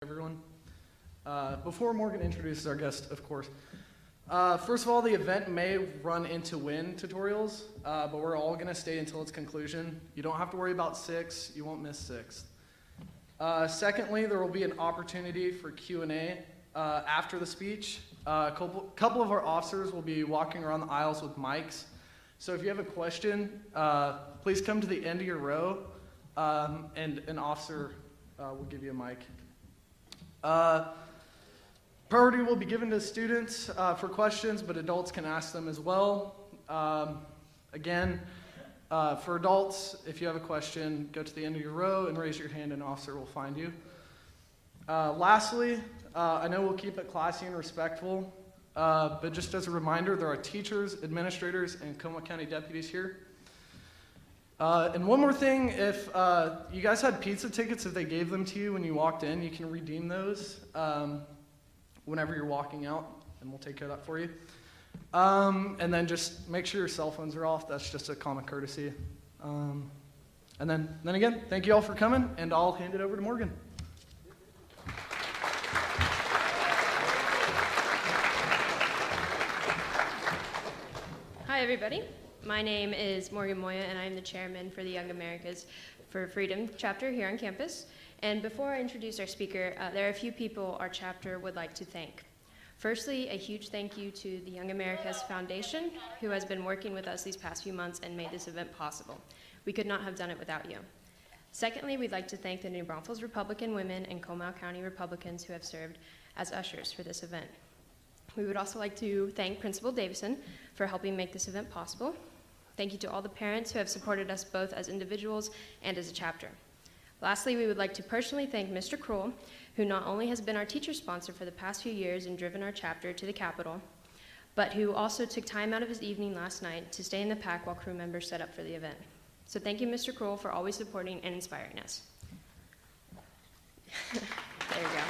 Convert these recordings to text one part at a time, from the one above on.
Everyone. Before Morgan introduces our guest, of course, first of all, the event may run into wind tutorials, but we're all going to stay until its conclusion. You don't have to worry about 6. You won't miss 6. Secondly, there will be an opportunity for Q&A after the speech. A couple of our officers will be walking around the aisles with mics. So if you have a question, please come to the end of your row, and an officer will give you a mic. Priority will be given to students for questions, but adults can ask them as well. Again, for adults, if you have a question, go to the end of your row and raise your hand, and an officer will find you. Lastly, I know we'll keep it classy and respectful, but just as a reminder, there are teachers, administrators, and Como County deputies here. And one more thing, if you guys had pizza tickets, if they gave them to you when you walked in, you can redeem those whenever you're walking out, and we'll take care of that for you. And then just make sure your cell phones are off. That's just a common courtesy. And then again, thank you all for coming, and I'll hand it over to Morgan. Hi, everybody. My name is Morgan Moya, and I'm the chairman for the Young Americas for Freedom chapter here on campus. And before I introduce our speaker, there are a few people our chapter would like to thank. Firstly, a huge thank you to the Young Americas Foundation, who has been working with us these past few months and made this event possible. We could not have done it without you. Secondly, we'd like to thank the New Braunfels Republican women and Comal County Republicans who have served as ushers for this event. We would also like to thank Principal Davison for helping make this event possible. Thank you to all the parents who have supported us both as individuals and as a chapter. Lastly, we would like to personally thank Mr. Kroll, who not only has been our teacher sponsor for the past few years and driven our chapter to the Capitol, but who also took time out of his evening last night to stay in the pack while crew members set up for the event. So thank you, Mr. Kroll, for always supporting and inspiring us. There you go.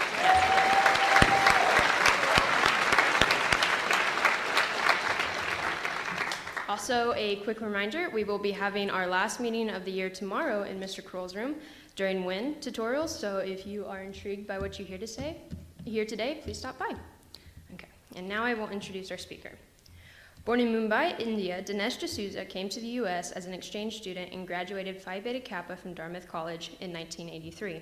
Also, a quick reminder, we will be having our last meeting of the year tomorrow in Mr. Kroll's room during WIN tutorials, so if you are intrigued by what you hear today, please stop by. Okay, and now I will introduce our speaker. Born in Mumbai, India, Dinesh D'Souza came to the U.S. as an exchange student and graduated Phi Beta Kappa from Dartmouth College in 1983.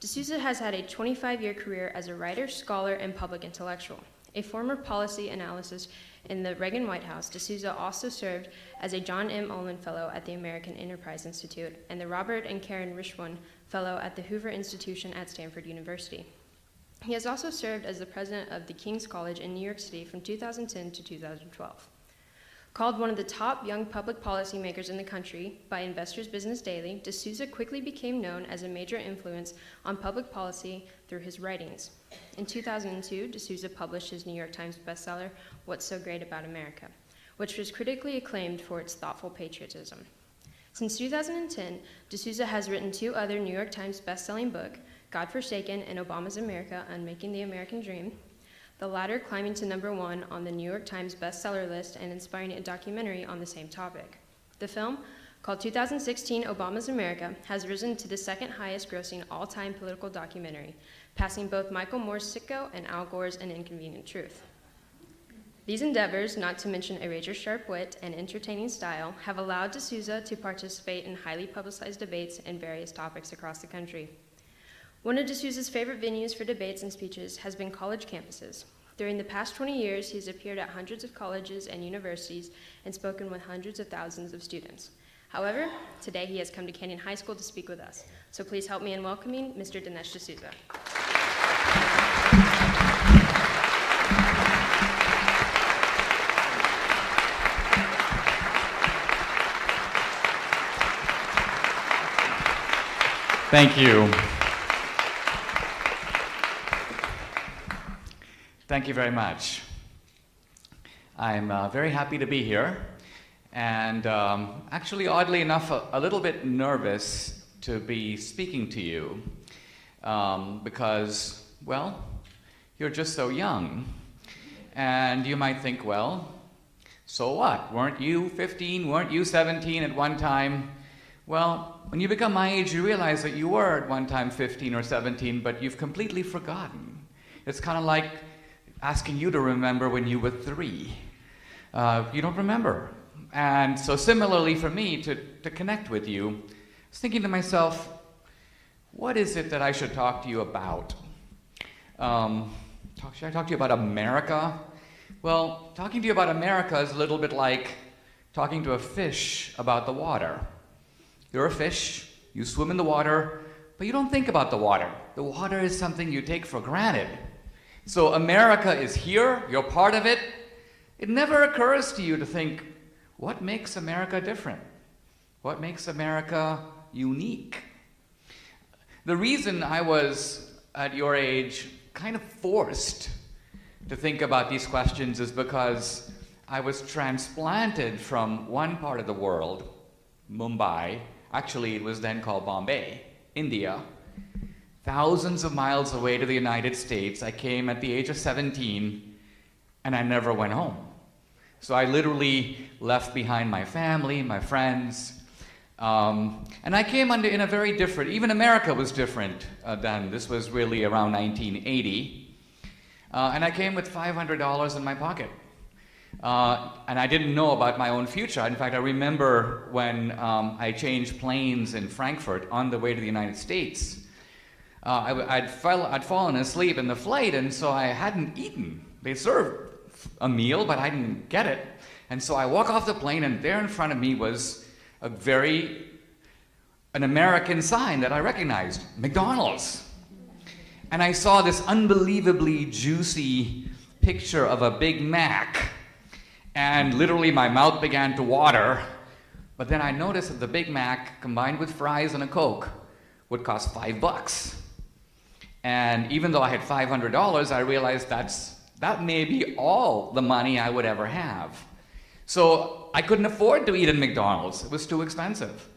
D'Souza has had a 25-year career as a writer, scholar, and public intellectual. A former policy analyst in the Reagan White House, D'Souza also served as a John M. Olin Fellow at the American Enterprise Institute and the Robert and Karen Rishwan Fellow at the Hoover Institution at Stanford University. He has also served as the president of the King's College in New York City from 2010 to 2012. Called one of the top young public policymakers in the country by Investor's Business Daily, D'Souza quickly became known as a major influence on public policy through his writings. In 2002, D'Souza published his New York Times bestseller, What's So Great About America, which was critically acclaimed for its thoughtful patriotism. Since 2010, D'Souza has written 2 other New York Times bestselling books, God Forsaken and Obama's America, Unmaking the American Dream, the latter climbing to #1 on the New York Times bestseller list and inspiring a documentary on the same topic. The film, called 2016 Obama's America, has risen to the second highest grossing all-time political documentary, passing both Michael Moore's Sicko and Al Gore's An Inconvenient Truth. These endeavors, not to mention a razor-sharp wit and entertaining style, have allowed D'Souza to participate in highly publicized debates and various topics across the country. One of D'Souza's favorite venues for debates and speeches has been college campuses. During the past 20 years, he's appeared at hundreds of colleges and universities and spoken with hundreds of thousands of students. However, today he has come to Canyon High School to speak with us. So please help me in welcoming Mr. Dinesh D'Souza. Thank you. Thank you very much. I'm very happy to be here, and actually, oddly enough, a little bit nervous to be speaking to you because, well, you're just so young. And you might think, well, so what? Weren't you 15? Weren't you 17 at one time? Well, when you become my age, you realize that you were at one time 15 or 17, but you've completely forgotten. It's kind of like asking you to remember when you were 3. You don't remember. And so similarly for me, to connect with you, I was thinking to myself, what is it that I should talk to you about? Should I talk to you about America? Well, talking to you about America is a little bit like talking to a fish about the water. You're a fish, you swim in the water, but you don't think about the water. The water is something you take for granted. So America is here, you're part of it. It never occurs to you to think, what makes America different? What makes America unique? The reason I was, at your age, kind of forced to think about these questions is because I was transplanted from one part of the world, Mumbai, actually it was then called Bombay, India, thousands of miles away to the United States. I came at the age of 17, and I never went home. So I literally left behind my family, my friends, and I came in a very different, even America was different then. This was really around 1980. And I came with $500 in my pocket. And I didn't know about my own future. In fact, I remember when I changed planes in Frankfurt on the way to the United States. I'd fallen asleep in the flight, and so I hadn't eaten. They served a meal, but I didn't get it. And so I walk off the plane, and there in front of me was an American sign that I recognized, McDonald's. And I saw this unbelievably juicy picture of a Big Mac. And literally my mouth began to water. But then I noticed that the Big Mac, combined with fries and a Coke, would cost $5. And even though I had $500, I realized that may be all the money I would ever have. So I couldn't afford to eat at McDonald's. It was too expensive.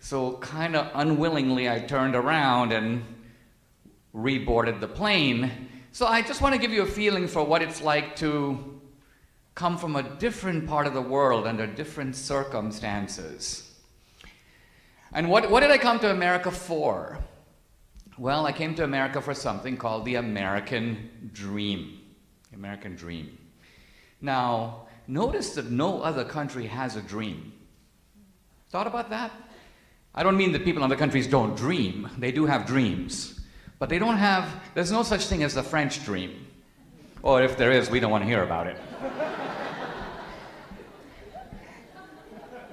So kind of unwillingly, I turned around and reboarded the plane. So I just want to give you a feeling for what it's like to come from a different part of the world under different circumstances. And what did I come to America for? Well, I came to America for something called the American dream. The American dream. Now, notice that no other country has a dream. Thought about that? I don't mean that people in other countries don't dream. They do have dreams. But there's no such thing as the French dream. Or if there is, we don't want to hear about it.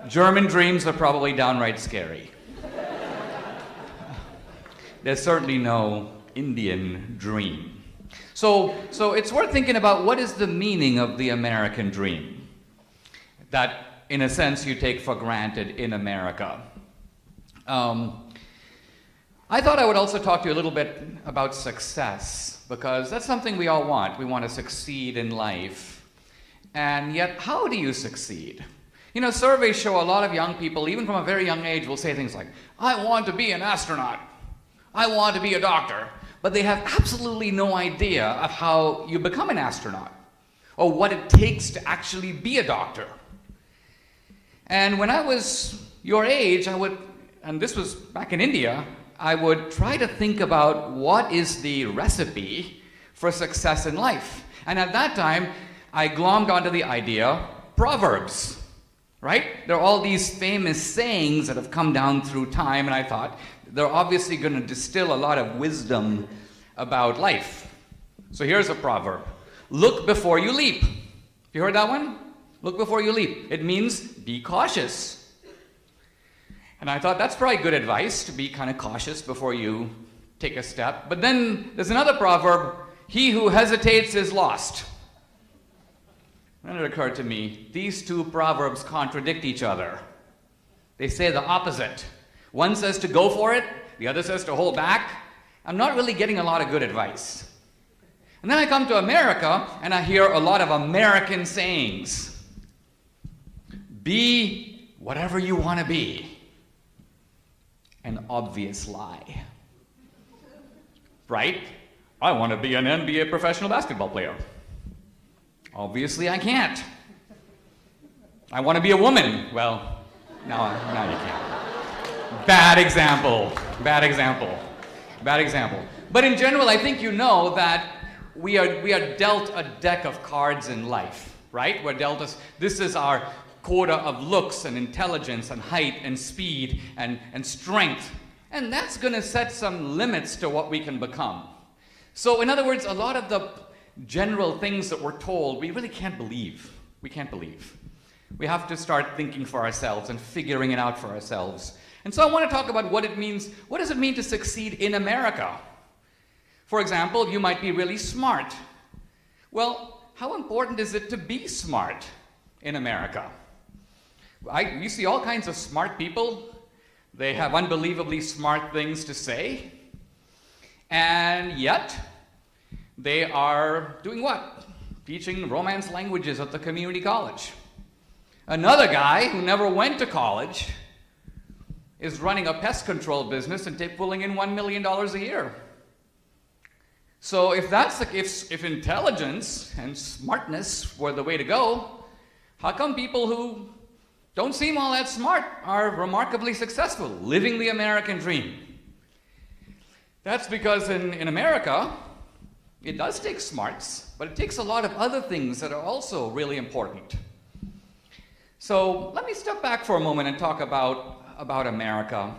German dreams are probably downright scary. There's certainly no Indian dream. So it's worth thinking about what is the meaning of the American dream that, in a sense, you take for granted in America. I thought I would also talk to you a little bit about success, because that's something we all want. We want to succeed in life. And yet, how do you succeed? You know, surveys show a lot of young people, even from a very young age, will say things like, I want to be an astronaut. I want to be a doctor. But they have absolutely no idea of how you become an astronaut or what it takes to actually be a doctor. And when I was your age, and this was back in India, I would try to think about what is the recipe for success in life. And at that time, I glommed onto the idea, Proverbs, right? There are all these famous sayings that have come down through time, and I thought, they're obviously going to distill a lot of wisdom about life. So here's a proverb. Look before you leap. You heard that one? Look before you leap. It means be cautious. And I thought that's probably good advice, to be kind of cautious before you take a step. But then there's another proverb, he who hesitates is lost. And it occurred to me, these two proverbs contradict each other. They say the opposite. One says to go for it, the other says to hold back. I'm not really getting a lot of good advice. And then I come to America, and I hear a lot of American sayings. Be whatever you want to be. An obvious lie. Right? I want to be an NBA professional basketball player. Obviously, I can't. I want to be a woman. Well, now you can't. Bad example. Bad example. Bad example. But in general, I think you know that we are dealt a deck of cards in life, right? We're dealt this is our quota of looks and intelligence and height and speed and strength. And that's going to set some limits to what we can become. So in other words, a lot of the general things that we're told, we really can't believe. We can't believe. We have to start thinking for ourselves and figuring it out for ourselves. And so I want to talk about what it means. What does it mean to succeed in America? For example, you might be really smart. Well, how important is it to be smart in America? You see all kinds of smart people. They have unbelievably smart things to say. And yet, they are doing what? Teaching Romance languages at the community college. Another guy who never went to college is running a pest control business and pulling in $1 million a year. So if intelligence and smartness were the way to go, how come people who don't seem all that smart are remarkably successful, living the American dream? That's because in America, it does take smarts, but it takes a lot of other things that are also really important. So let me step back for a moment and talk about America,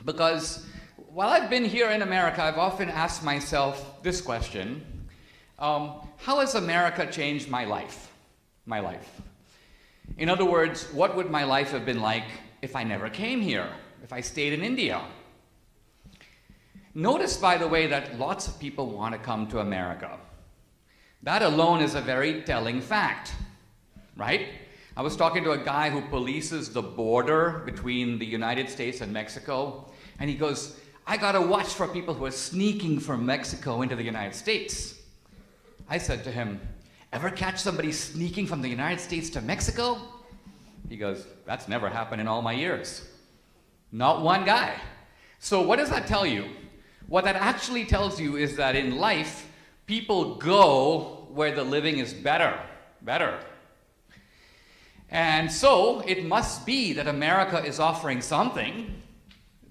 because while I've been here in America, I've often asked myself this question: how has America changed my life? My life. In other words, what would my life have been like if I never came here, if I stayed in India? Notice, by the way, that lots of people want to come to America. That alone is a very telling fact, right? I was talking to a guy who polices the border between the United States and Mexico, and he goes, I gotta watch for people who are sneaking from Mexico into the United States. I said to him, ever catch somebody sneaking from the United States to Mexico? He goes, that's never happened in all my years. Not one guy. So what does that tell you? What that actually tells you is that in life, people go where the living is better. And so it must be that America is offering something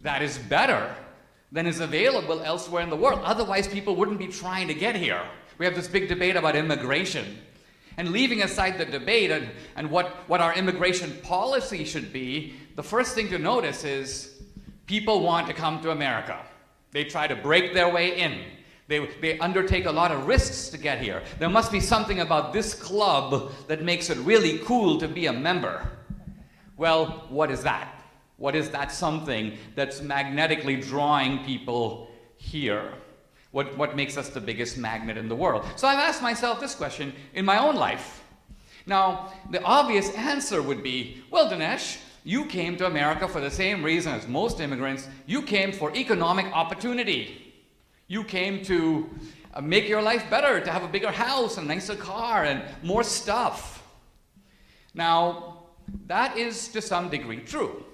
that is better than is available elsewhere in the world. Otherwise, people wouldn't be trying to get here. We have this big debate about immigration. And leaving aside the debate and what our immigration policy should be, the first thing to notice is people want to come to America. They try to break their way in. They undertake a lot of risks to get here. There must be something about this club that makes it really cool to be a member. Well, what is that? What is that something that's magnetically drawing people here? What makes us the biggest magnet in the world? So I've asked myself this question in my own life. Now, the obvious answer would be, well, Dinesh, you came to America for the same reason as most immigrants. You came for economic opportunity. You came to make your life better, to have a bigger house, a nicer car, and more stuff. Now, that is to some degree true.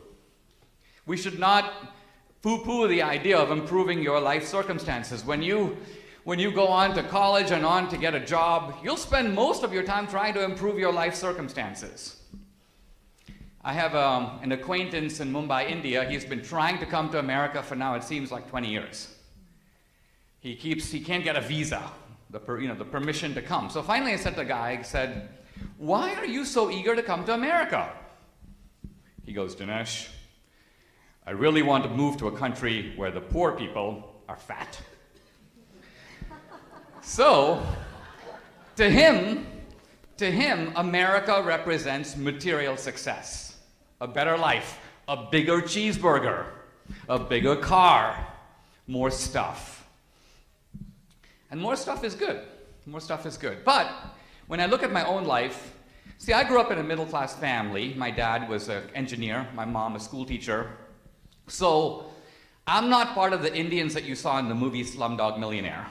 We should not poo-poo the idea of improving your life circumstances. When you go on to college and on to get a job, you'll spend most of your time trying to improve your life circumstances. I have an acquaintance in Mumbai, India. He's been trying to come to America for now, it seems like 20 years. He can't get a visa, the permission to come. So finally I said to the guy, I said, why are you so eager to come to America? He goes, Dinesh, I really want to move to a country where the poor people are fat. So, to him, America represents material success, a better life, a bigger cheeseburger, a bigger car, more stuff. And more stuff is good. More stuff is good. But when I look at my own life, see, I grew up in a middle-class family. My dad was an engineer, my mom a school teacher. So I'm not part of the Indians that you saw in the movie Slumdog Millionaire.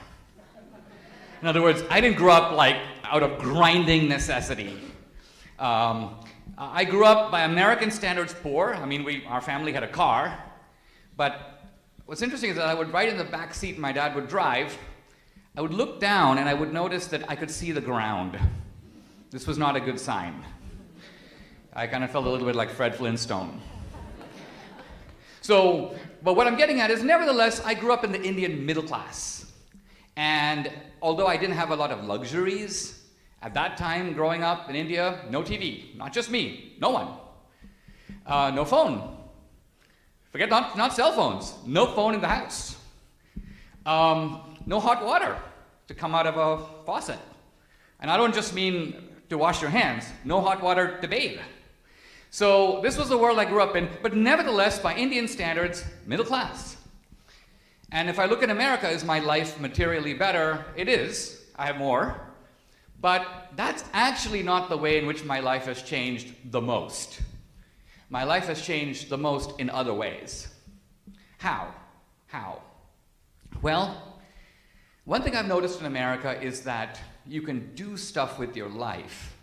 In other words, I didn't grow up like out of grinding necessity. I grew up by American standards poor. I mean, our family had a car. But what's interesting is that I would ride in the back seat and my dad would drive. I would look down and I would notice that I could see the ground. This was not a good sign. I kind of felt a little bit like Fred Flintstone. But what I'm getting at is, nevertheless, I grew up in the Indian middle class. And although I didn't have a lot of luxuries, at that time, growing up in India, no TV, not just me, no one. No phone. Forget not cell phones, no phone in the house. No hot water to come out of a faucet. And I don't just mean to wash your hands, no hot water to bathe. So this was the world I grew up in, but nevertheless, by Indian standards, middle class. And if I look at America, is my life materially better? It is. I have more. But that's actually not the way in which my life has changed the most. My life has changed the most in other ways. How? Well, one thing I've noticed in America is that you can do stuff with your life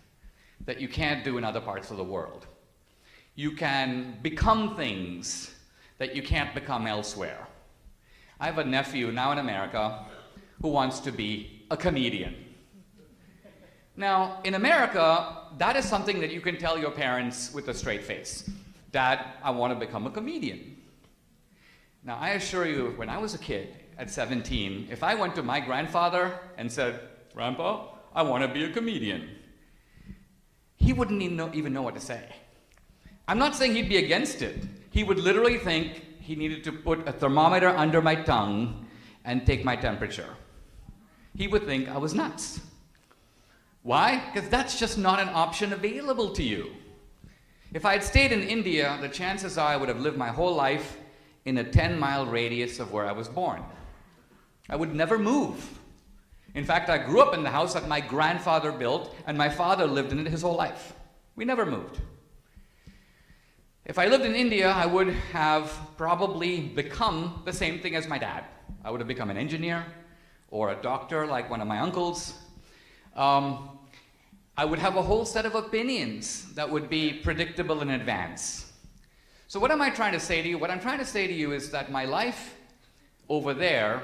that you can't do in other parts of the world. You can become things that you can't become elsewhere. I have a nephew now in America who wants to be a comedian. Now, in America, that is something that you can tell your parents with a straight face. Dad, I want to become a comedian. Now, I assure you, when I was a kid at 17, if I went to my grandfather and said, Grandpa, I want to be a comedian, he wouldn't even know what to say. I'm not saying he'd be against it. He would literally think he needed to put a thermometer under my tongue and take my temperature. He would think I was nuts. Why? Because that's just not an option available to you. If I had stayed in India, the chances are I would have lived my whole life in a 10-mile radius of where I was born. I would never move. In fact, I grew up in the house that my grandfather built, and my father lived in it his whole life. We never moved. If I lived in India, I would have probably become the same thing as my dad. I would have become an engineer or a doctor like one of my uncles. I would have a whole set of opinions that would be predictable in advance. So what am I trying to say to you? What I'm trying to say to you is that my life over there,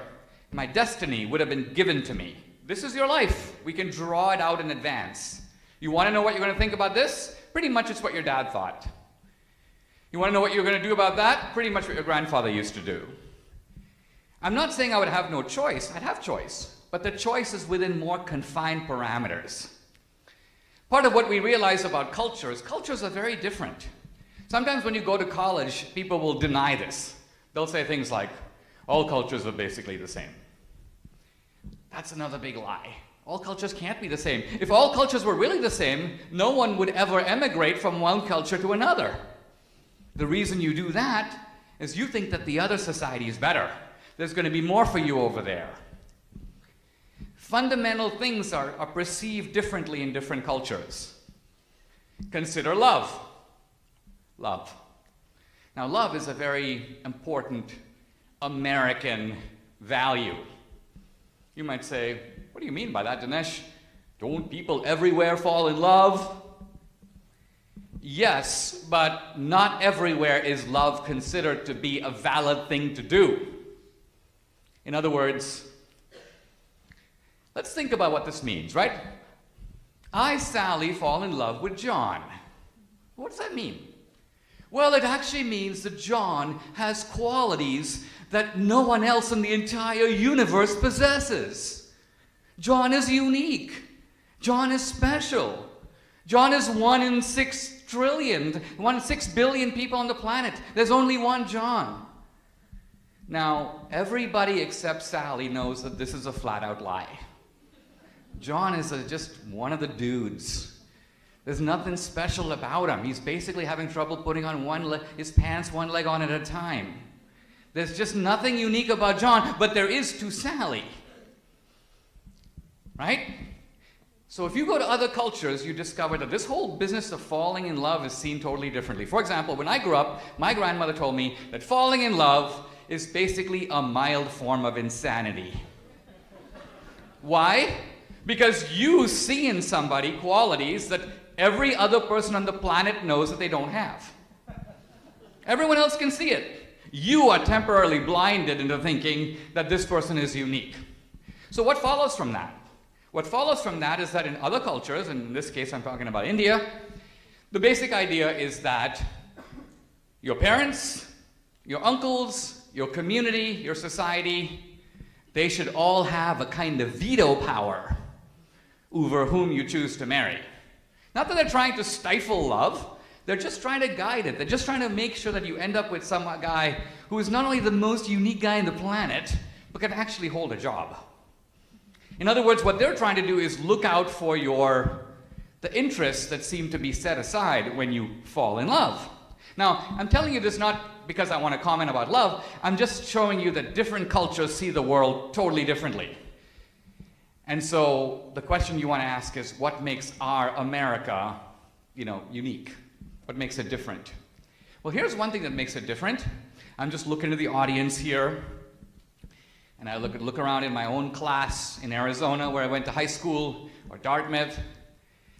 my destiny would have been given to me. This is your life. We can draw it out in advance. You want to know what you're going to think about this? Pretty much it's what your dad thought. You want to know what you're going to do about that? Pretty much what your grandfather used to do. I'm not saying I would have no choice. I'd have choice. But the choice is within more confined parameters. Part of what we realize about cultures are very different. Sometimes when you go to college, people will deny this. They'll say things like, all cultures are basically the same. That's another big lie. All cultures can't be the same. If all cultures were really the same, no one would ever emigrate from one culture to another. The reason you do that is you think that the other society is better. There's going to be more for you over there. Fundamental things are perceived differently in different cultures. Consider love. Love. Now, love is a very important American value. You might say, what do you mean by that, Dinesh? Don't people everywhere fall in love? Yes, but not everywhere is love considered to be a valid thing to do. In other words, let's think about what this means, right? I, Sally, fall in love with John. What does that mean? Well, it actually means that John has qualities that no one else in the entire universe possesses. John is unique. John is special. John is 1 in 6 trillion, 1 in 6 billion people on the planet. There's only one John. Now, everybody except Sally knows that this is a flat-out lie. John is just one of the dudes. There's nothing special about him. He's basically having trouble putting on his pants one leg on at a time. There's just nothing unique about John, but there is to Sally. Right? So if you go to other cultures, you discover that this whole business of falling in love is seen totally differently. For example, when I grew up, my grandmother told me that falling in love is basically a mild form of insanity. Why? Because you see in somebody qualities that every other person on the planet knows that they don't have. Everyone else can see it. You are temporarily blinded into thinking that this person is unique. So what follows from that? What follows from that is that in other cultures, and in this case I'm talking about India, the basic idea is that your parents your uncles, your community, your society, they should all have a kind of veto power over whom you choose to marry. Not that they're trying to stifle love, they're just trying to guide it. They're just trying to make sure that you end up with some guy who is not only the most unique guy on the planet, but can actually hold a job. In other words, what they're trying to do is look out for the interests that seem to be set aside when you fall in love. Now, I'm telling you this not because I want to comment about love, I'm just showing you that different cultures see the world totally differently. And so the question you want to ask is, what makes our America, unique? What makes it different? Well, here's one thing that makes it different. I'm just looking at the audience here, and I look around in my own class in Arizona, where I went to high school, or Dartmouth.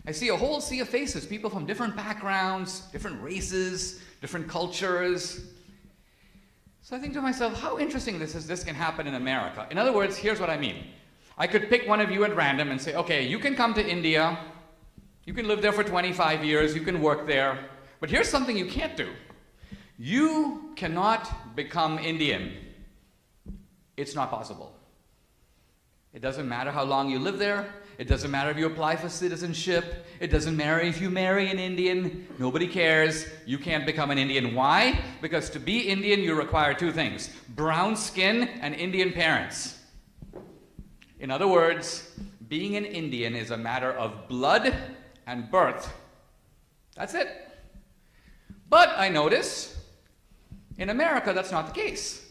I see a whole sea of faces, people from different backgrounds, different races, different cultures. So I think to myself, how interesting this can happen in America. In other words, here's what I mean. I could pick one of you at random and say, okay, you can come to India, you can live there for 25 years, you can work there, but here's something you can't do. You cannot become Indian. It's not possible. It doesn't matter how long you live there. It doesn't matter if you apply for citizenship. It doesn't matter if you marry an Indian. Nobody cares. You can't become an Indian. Why? Because to be Indian, you require two things: brown skin and Indian parents. In other words, being an Indian is a matter of blood and birth. That's it. But I notice in America that's not the case.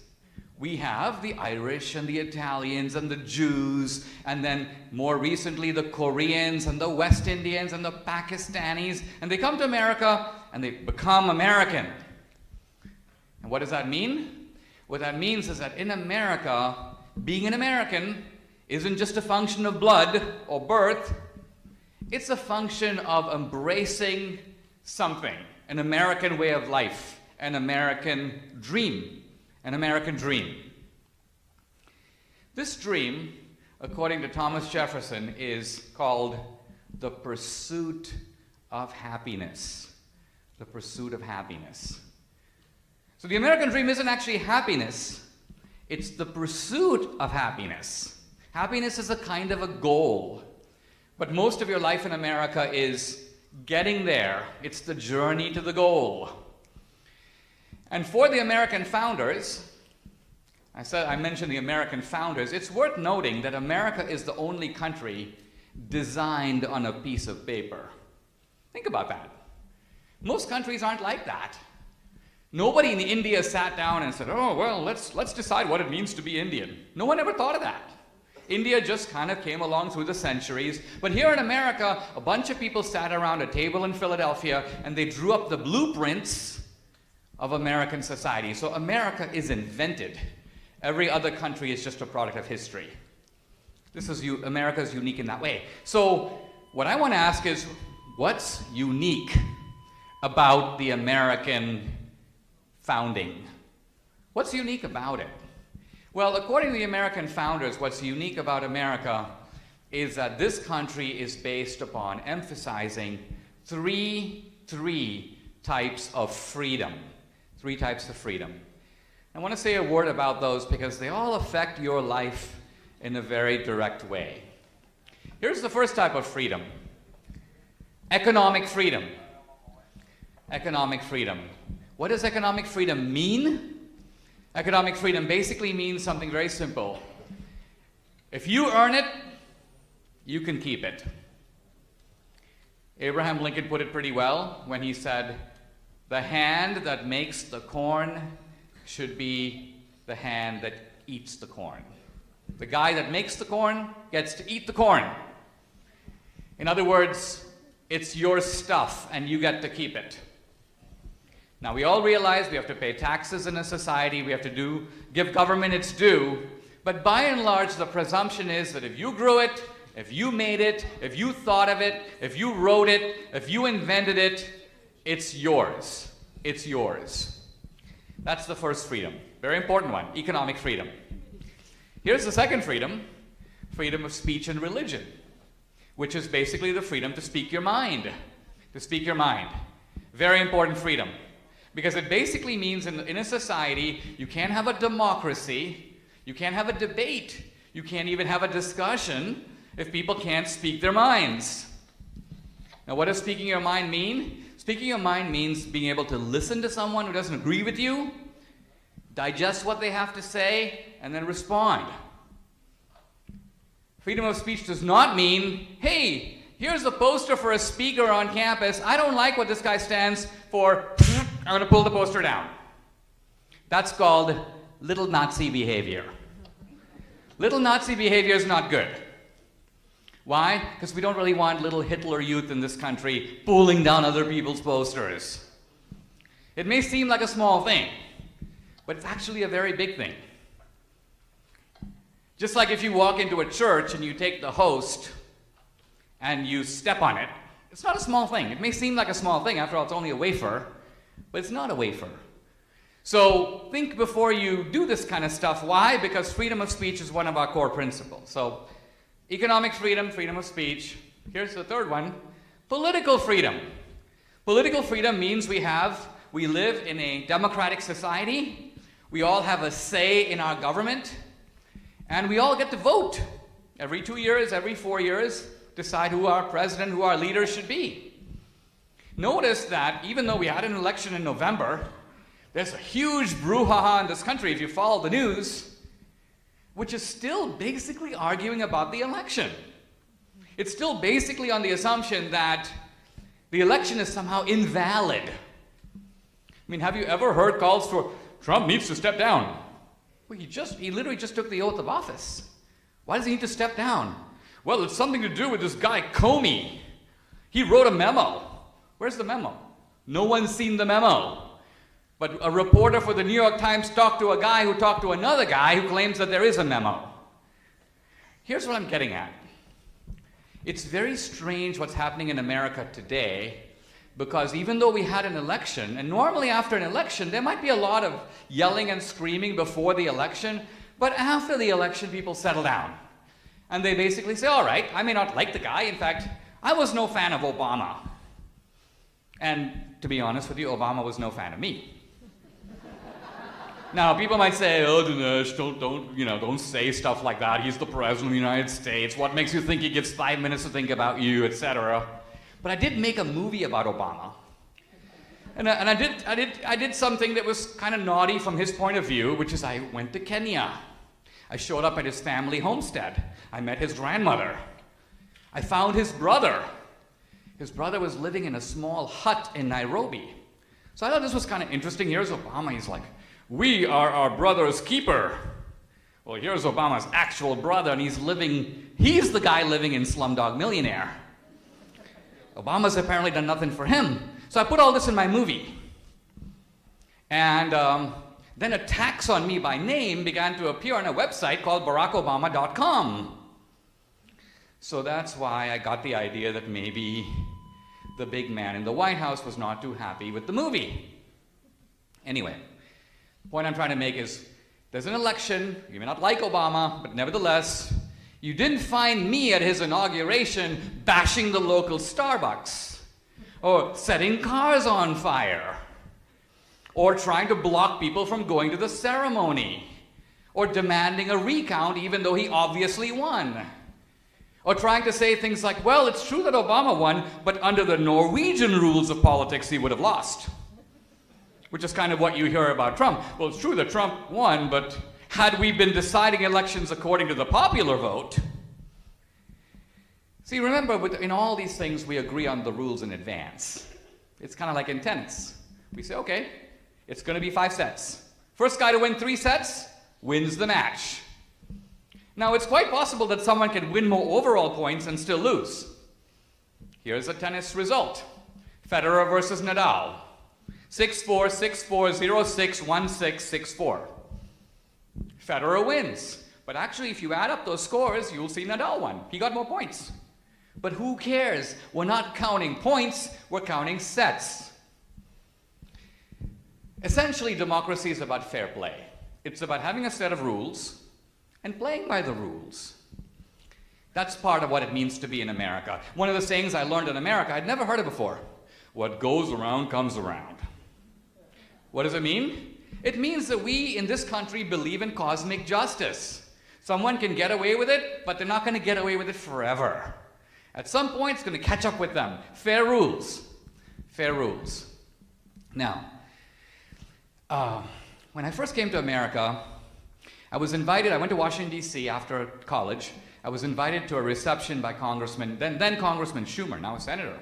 We have the Irish and the Italians and the Jews, and then more recently the Koreans and the West Indians and the Pakistanis, and they come to America and they become American. And what does that mean? What that means is that in America, being an American isn't just a function of blood or birth, it's a function of embracing something, an American way of life, an American dream. An American dream. This dream, according to Thomas Jefferson, is called the pursuit of happiness. The pursuit of happiness. So the American dream isn't actually happiness, it's the pursuit of happiness. Happiness is a kind of a goal, but most of your life in America is getting there. It's the journey to the goal. And for the American founders, I mentioned the American founders, it's worth noting that America is the only country designed on a piece of paper. Think about that. Most countries aren't like that. Nobody in India sat down and said, oh, well, let's decide what it means to be Indian. No one ever thought of that. India just kind of came along through the centuries. But here in America, a bunch of people sat around a table in Philadelphia and they drew up the blueprints of American society. So America is invented. Every other country is just a product of history. America is unique in that way. So what I want to ask is, what's unique about the American founding? What's unique about it? Well, according to the American founders, what's unique about America is that this country is based upon emphasizing three types of freedom. 3 types of freedom. I want to say a word about those because they all affect your life in a very direct way. Here's the first type of freedom. Economic freedom. Economic freedom. What does economic freedom mean? Economic freedom basically means something very simple. If you earn it, you can keep it. Abraham Lincoln put it pretty well when he said, the hand that makes the corn should be the hand that eats the corn. The guy that makes the corn gets to eat the corn. In other words, it's your stuff and you get to keep it. Now we all realize we have to pay taxes in a society, we have to give government its due, but by and large the presumption is that if you grew it, if you made it, if you thought of it, if you wrote it, if you invented it, it's yours. It's yours. That's the first freedom. Very important one, economic freedom. Here's the second freedom, freedom of speech and religion, which is basically the freedom to speak your mind. To speak your mind. Very important freedom. Because it basically means in a society, you can't have a democracy, you can't have a debate, you can't even have a discussion if people can't speak their minds. Now, what does speaking your mind mean? Speaking your mind means being able to listen to someone who doesn't agree with you, digest what they have to say, and then respond. Freedom of speech does not mean, hey, here's a poster for a speaker on campus. I don't like what this guy stands for. I'm going to pull the poster down. That's called little Nazi behavior. Little Nazi behavior is not good. Why? Because we don't really want little Hitler youth in this country pulling down other people's posters. It may seem like a small thing, but it's actually a very big thing. Just like if you walk into a church and you take the host and you step on it, it's not a small thing. It may seem like a small thing. After all, it's only a wafer, but it's not a wafer. So think before you do this kind of stuff. Why? Because freedom of speech is one of our core principles. So economic freedom, freedom of speech. Here's the third one, political freedom. Political freedom means we live in a democratic society. We all have a say in our government. And we all get to vote every 2 years, every 4 years, decide who our president, who our leader should be. Notice that even though we had an election in November, there's a huge brouhaha in this country, if you follow the news, which is still basically arguing about the election. It's still basically on the assumption that the election is somehow invalid. I mean, have you ever heard calls for Trump needs to step down? Well, he literally just took the oath of office. Why does he need to step down? Well, it's something to do with this guy, Comey. He wrote a memo. Where's the memo? No one's seen the memo. But a reporter for the New York Times talked to a guy who talked to another guy who claims that there is a memo. Here's what I'm getting at. It's very strange what's happening in America today, because even though we had an election, and normally after an election, there might be a lot of yelling and screaming before the election, but after the election, people settle down. And they basically say, all right, I may not like the guy. In fact, I was no fan of Obama. And to be honest with you, Obama was no fan of me. Now, people might say, oh, Dinesh, don't say stuff like that. He's the president of the United States. What makes you think he gives 5 minutes to think about you, etc.? But I did make a movie about Obama. And I did something that was kind of naughty from his point of view, which is I went to Kenya. I showed up at his family homestead. I met his grandmother. I found his brother. His brother was living in a small hut in Nairobi. So I thought this was kind of interesting. Here's Obama. He's like, we are our brother's keeper. Well, here's Obama's actual brother, and he's the guy living in Slumdog Millionaire. Obama's apparently done nothing for him. So I put all this in my movie. And then attacks on me by name began to appear on a website called barackobama.com. So that's why I got the idea that maybe the big man in the White House was not too happy with the movie. Anyway, the point I'm trying to make is there's an election. You may not like Obama, but nevertheless, you didn't find me at his inauguration bashing the local Starbucks, or setting cars on fire, or trying to block people from going to the ceremony, or demanding a recount even though he obviously won, or trying to say things like, well, it's true that Obama won, but under the Norwegian rules of politics he would have lost, which is kind of what you hear about Trump. Well, it's true that Trump won, but had we been deciding elections according to the popular vote. See, remember, in all these things, we agree on the rules in advance. It's kind of like in tennis. We say, okay, it's going to be 5 sets. First guy to win 3 sets wins the match. Now, it's quite possible that someone can win more overall points and still lose. Here's a tennis result. Federer versus Nadal. 6-4, 6-4, 0-6, 1-6, 6-4. Federer wins. But actually, if you add up those scores, you'll see Nadal won. He got more points. But who cares? We're not counting points, we're counting sets. Essentially, democracy is about fair play. It's about having a set of rules and playing by the rules. That's part of what it means to be in America. One of the sayings I learned in America, I'd never heard it before. What goes around comes around. What does it mean? It means that we in this country believe in cosmic justice. Someone can get away with it, but they're not going to get away with it forever. At some point, it's going to catch up with them. Fair rules. Fair rules. Now, when I first came to America, I went to Washington, D.C. after college. I was invited to a reception by then Congressman Schumer, now a senator.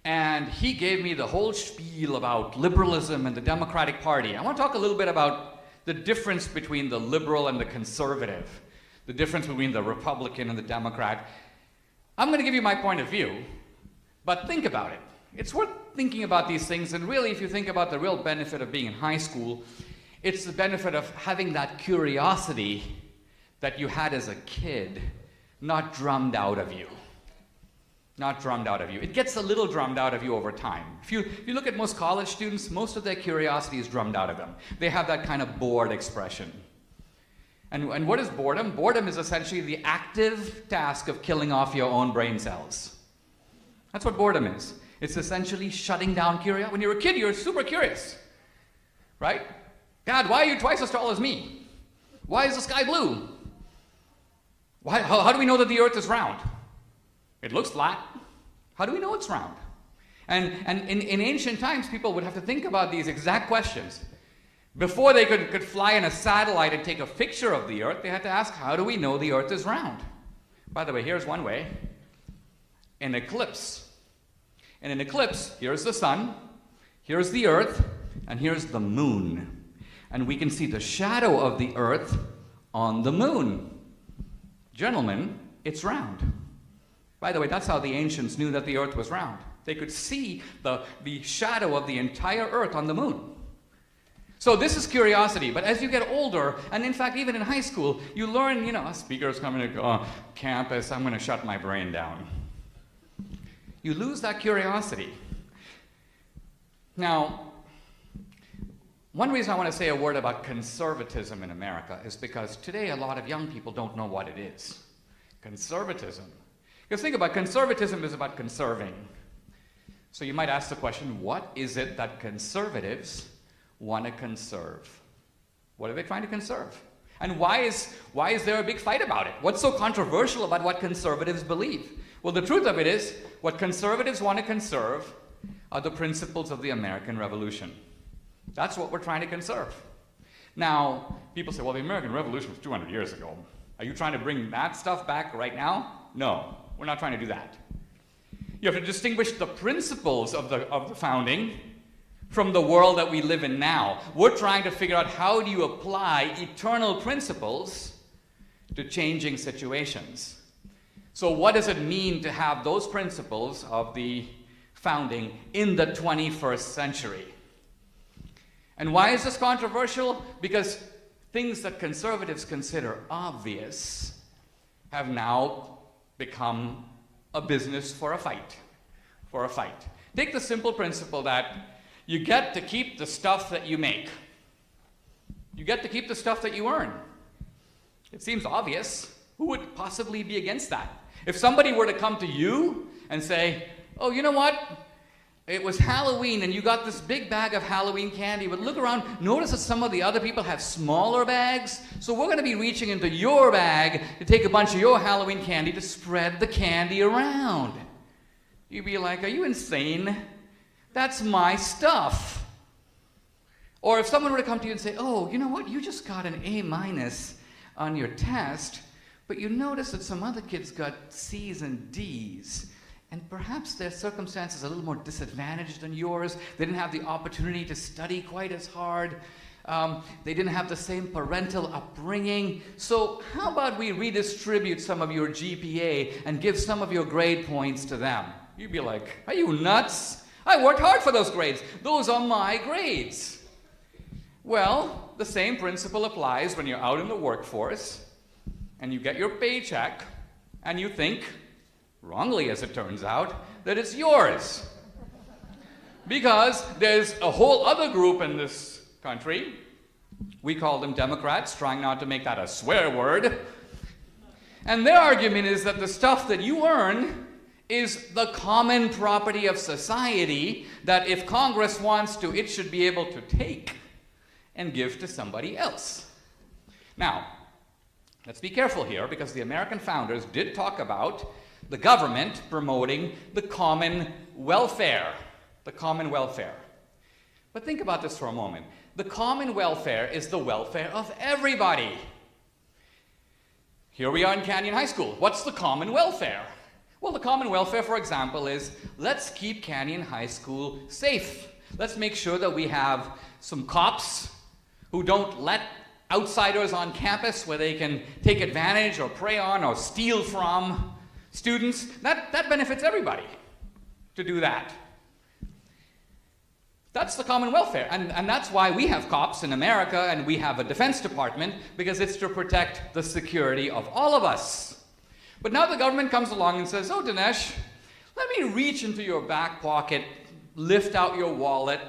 And he gave me the whole spiel about liberalism and the Democratic Party. I want to talk a little bit about the difference between the liberal and the conservative, the difference between the Republican and the Democrat. I'm going to give you my point of view, but think about it. It's worth thinking about these things, and really, if you think about the real benefit of being in high school, it's the benefit of having that curiosity that you had as a kid not drummed out of you. Not drummed out of you. It gets a little drummed out of you over time. If you look at most college students, most of their curiosity is drummed out of them. They have that kind of bored expression. And what is boredom? Boredom is essentially the active task of killing off your own brain cells. That's what boredom is. It's essentially shutting down curiosity. When you're a kid, you're super curious, right? Dad, why are you twice as tall as me? Why is the sky blue? How do we know that the earth is round? It looks flat. How do we know it's round? And in ancient times, people would have to think about these exact questions. Before they could fly in a satellite and take a picture of the earth, they had to ask, how do we know the earth is round? By the way, here's one way. An eclipse. In an eclipse, here's the sun, here's the earth, and here's the moon. And we can see the shadow of the earth on the moon. Gentlemen, it's round. By the way, that's how the ancients knew that the earth was round. They could see the shadow of the entire earth on the moon. So this is curiosity, but as you get older, and in fact even in high school, you learn, a speaker's coming to campus, I'm going to shut my brain down. You lose that curiosity. Now, one reason I want to say a word about conservatism in America is because today a lot of young people don't know what it is. Conservatism. Because think about it, conservatism is about conserving. So you might ask the question, what is it that conservatives want to conserve? What are they trying to conserve? And why is there a big fight about it? What's so controversial about what conservatives believe? Well, the truth of it is, what conservatives want to conserve are the principles of the American Revolution. That's what we're trying to conserve. Now, people say, well, the American Revolution was 200 years ago. Are you trying to bring that stuff back right now? No, we're not trying to do that. You have to distinguish the principles of the founding from the world that we live in now. We're trying to figure out how do you apply eternal principles to changing situations. So what does it mean to have those principles of the founding in the 21st century? And why is this controversial? Because things that conservatives consider obvious have now become a business for a fight. Take the simple principle that you get to keep the stuff that you make. You get to keep the stuff that you earn. It seems obvious. Who would possibly be against that? If somebody were to come to you and say, oh, you know what? It was Halloween and you got this big bag of Halloween candy, but look around, notice that some of the other people have smaller bags, so we're going to be reaching into your bag to take a bunch of your Halloween candy to spread the candy around. You'd be like, are you insane? That's my stuff. Or if someone were to come to you and say, oh, you know what? You just got an A- on your test, but you notice that some other kids got C's and D's. And perhaps their circumstances are a little more disadvantaged than yours. They didn't have the opportunity to study quite as hard. They didn't have the same parental upbringing. So how about we redistribute some of your GPA and give some of your grade points to them? You'd be like, are you nuts? I worked hard for those grades. Those are my grades. Well, the same principle applies when you're out in the workforce and you get your paycheck and you think, wrongly as it turns out, that it's yours. Because there's a whole other group in this country, we call them Democrats, trying not to make that a swear word, and their argument is that the stuff that you earn is the common property of society that if Congress wants to, it should be able to take and give to somebody else. Now, let's be careful here, because the American founders did talk about the government promoting the common welfare. The common welfare. But think about this for a moment. The common welfare is the welfare of everybody. Here we are in Canyon High School. What's the common welfare? Well, the common welfare, for example, is let's keep Canyon High School safe. Let's make sure that we have some cops who don't let outsiders on campus where they can take advantage or prey on or steal from students. That benefits everybody to do that. That's the common welfare, and that's why we have cops in America and we have a Defense Department, because it's to protect the security of all of us. But now the government comes along and says, oh, Dinesh, let me reach into your back pocket, lift out your wallet,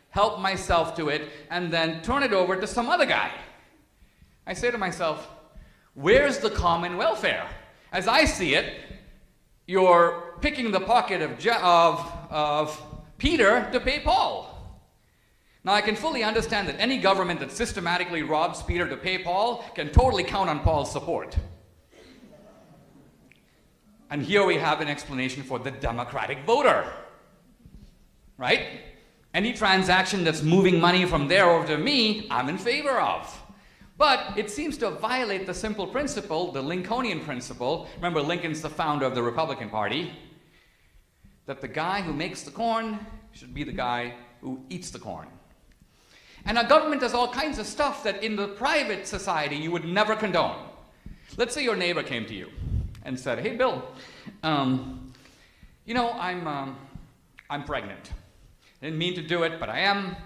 help myself to it, and then turn it over to some other guy. I say to myself, where's the common welfare? As I see it, you're picking the pocket of Peter to pay Paul. Now, I can fully understand that any government that systematically robs Peter to pay Paul can totally count on Paul's support. And here we have an explanation for the democratic voter, right? Any transaction that's moving money from there over to me, I'm in favor of. But it seems to violate the simple principle, the Lincolnian principle. Remember, Lincoln's the founder of the Republican Party, that the guy who makes the corn should be the guy who eats the corn. And our government does all kinds of stuff that in the private society you would never condone. Let's say your neighbor came to you and said, hey, Bill, you know, I'm pregnant. I didn't mean to do it, but I am.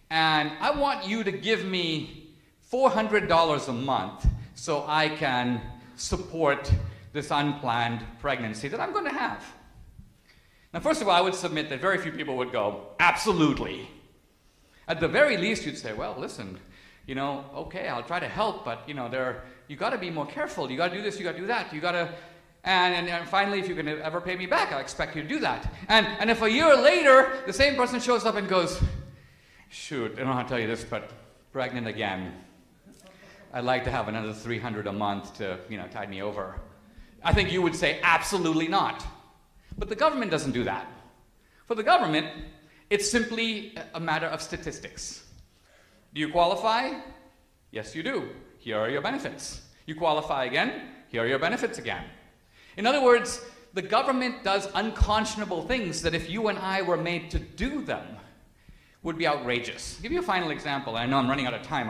And I want you to give me $400 a month so I can support this unplanned pregnancy that I'm going to have. Now, first of all, I would submit that very few people would go, absolutely. At the very least, you'd say, well, listen, you know, okay, I'll try to help, but, you know, you got to be more careful. You got to do this, you got to do that. You got to, and finally, if you can ever pay me back, I'll expect you to do that. And if a year later, the same person shows up and goes, shoot, I don't know how to tell you this, but pregnant again. I'd like to have another $300 a month to, you know, tide me over. I think you would say, absolutely not. But the government doesn't do that. For the government, it's simply a matter of statistics. Do you qualify? Yes, you do. Here are your benefits. You qualify again? Here are your benefits again. In other words, the government does unconscionable things that if you and I were made to do them would be outrageous. I'll give you a final example. I know I'm running out of time.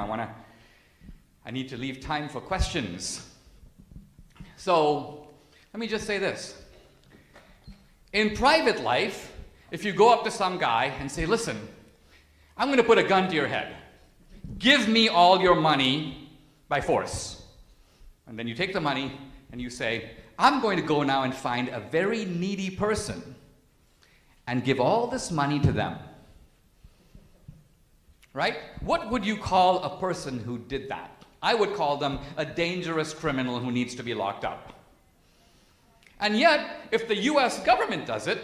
I need to leave time for questions. So let me just say this. In private life, if you go up to some guy and say, listen, I'm going to put a gun to your head. Give me all your money by force. And then you take the money and you say, I'm going to go now and find a very needy person and give all this money to them. Right? What would you call a person who did that? I would call them a dangerous criminal who needs to be locked up. And yet, if the US government does it,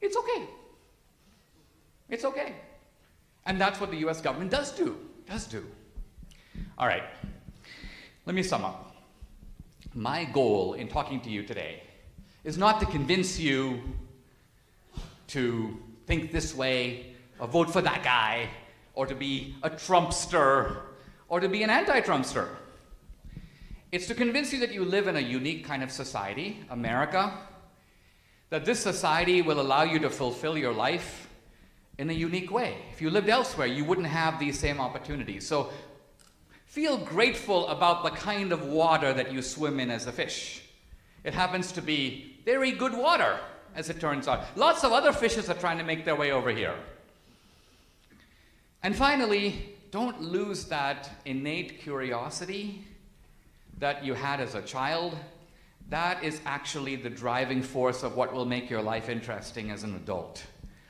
it's okay. It's okay. And that's what the US government does do. All right. Let me sum up. My goal in talking to you today is not to convince you to think this way or vote for that guy or to be a Trumpster or to be an anti-Trumpster. It's to convince you that you live in a unique kind of society, America, that this society will allow you to fulfill your life in a unique way. If you lived elsewhere, you wouldn't have these same opportunities. So feel grateful about the kind of water that you swim in as a fish. It happens to be very good water, as it turns out. Lots of other fishes are trying to make their way over here. And finally, don't lose that innate curiosity that you had as a child. That is actually the driving force of what will make your life interesting as an adult.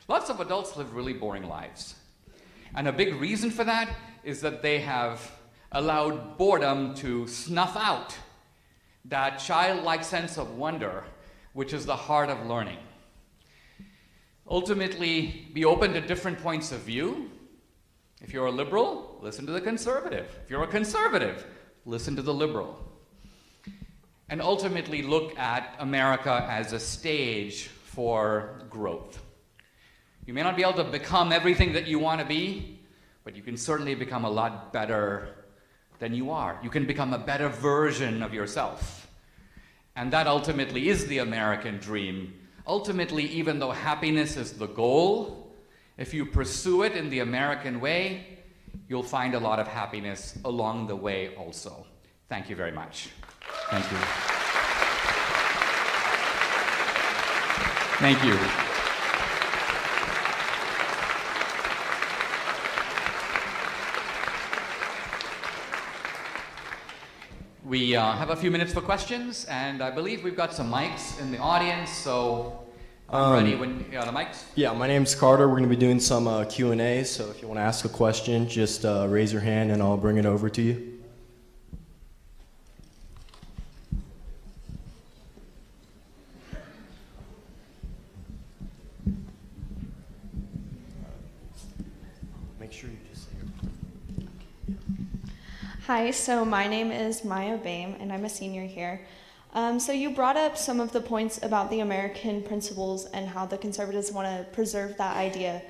Lots of adults live really boring lives. And a big reason for that is that they have allowed boredom to snuff out that childlike sense of wonder which is the heart of learning. Ultimately, be open to different points of view. If you're a liberal, listen to the conservative. If you're a conservative, listen to the liberal. And ultimately look at America as a stage for growth. You may not be able to become everything that you want to be, but you can certainly become a lot better than you are. You can become a better version of yourself. And that ultimately is the American dream. Ultimately, even though happiness is the goal, if you pursue it in the American way, you'll find a lot of happiness along the way also. Thank you very much. Thank you. Thank you. We have a few minutes for questions, and I believe we've got some mics in the audience, so I'm ready when the mics. Yeah, my name's Carter. We're going to be doing some Q&A, so if you want to ask a question, just raise your hand and I'll bring it over to you. Make sure you just say your... Hi, so my name is Maya Baim, and I'm a senior here. So you brought up some of the points about the American principles and how the conservatives want to preserve that idea.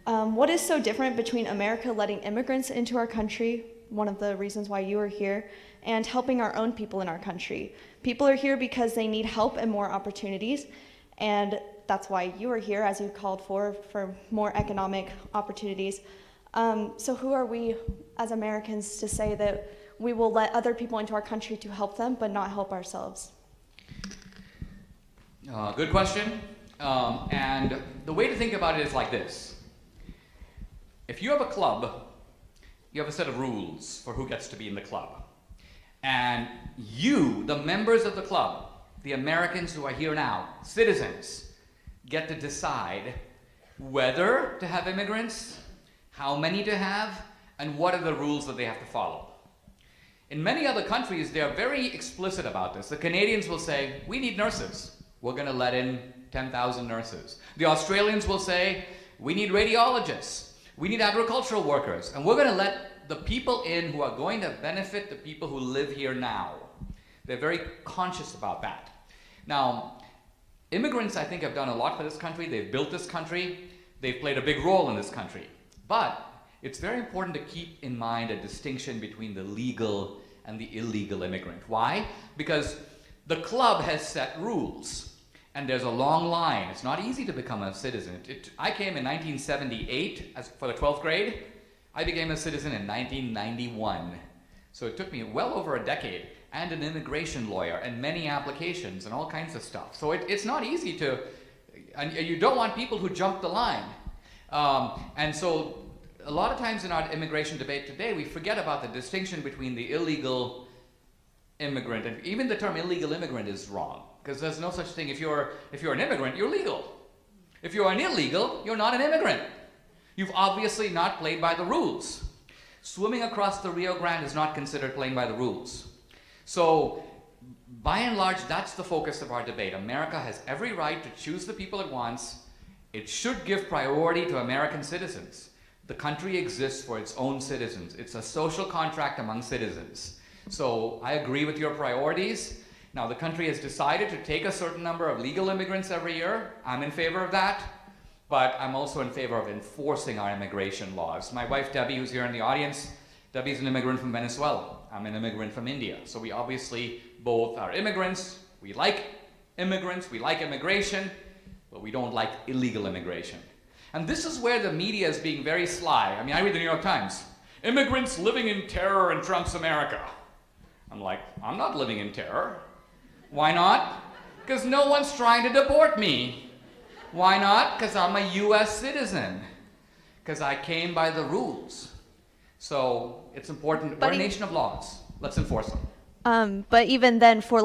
What is so different between America letting immigrants into our country, one of the reasons why you are here, and helping our own people in our country? People are here because they need help and more opportunities, and that's why you are here, as you called for more economic opportunities. So who are we as Americans to say that we will let other people into our country to help them, but not help ourselves? Good question. And the way to think about it is like this. If you have a club, you have a set of rules for who gets to be in the club. And you, the members of the club, the Americans who are here now, citizens, get to decide whether to have immigrants, how many to have, and what are the rules that they have to follow. In many other countries, they're very explicit about this. The Canadians will say, we need nurses. We're going to let in 10,000 nurses. The Australians will say, we need radiologists. We need agricultural workers. And we're going to let the people in who are going to benefit the people who live here now. They're very conscious about that. Now, immigrants, I think, have done a lot for this country. They've built this country. They've played a big role in this country. But it's very important to keep in mind a distinction between the legal and the illegal immigrant. Why? Because the club has set rules, and there's a long line. It's not easy to become a citizen. I came in 1978 for the 12th grade. I became a citizen in 1991. So it took me well over a decade, and an immigration lawyer, and many applications, and all kinds of stuff. So it's not easy to, and you don't want people who jump the line. And so a lot of times in our immigration debate today, we forget about the distinction between the illegal immigrant, and even the term illegal immigrant is wrong, because there's no such thing. If you're an immigrant, you're legal. If you're an illegal, you're not an immigrant. You've obviously not played by the rules. Swimming across the Rio Grande is not considered playing by the rules. So, by and large, that's the focus of our debate. America has every right to choose the people it wants. It should give priority to American citizens. The country exists for its own citizens. It's a social contract among citizens. So I agree with your priorities. Now, the country has decided to take a certain number of legal immigrants every year. I'm in favor of that, but I'm also in favor of enforcing our immigration laws. My wife, Debbie, who's here in the audience, Debbie's an immigrant from Venezuela. I'm an immigrant from India. So we obviously both are immigrants. We like immigrants. We like immigration. But we don't like illegal immigration. And this is where the media is being very sly. I mean, I read the New York Times. Immigrants living in terror in Trump's America. I'm like, I'm not living in terror. Why not? Because no one's trying to deport me. Why not? Because I'm a U.S. citizen. Because I came by the rules. So it's important. We're a nation of laws. Let's enforce them. But even then, for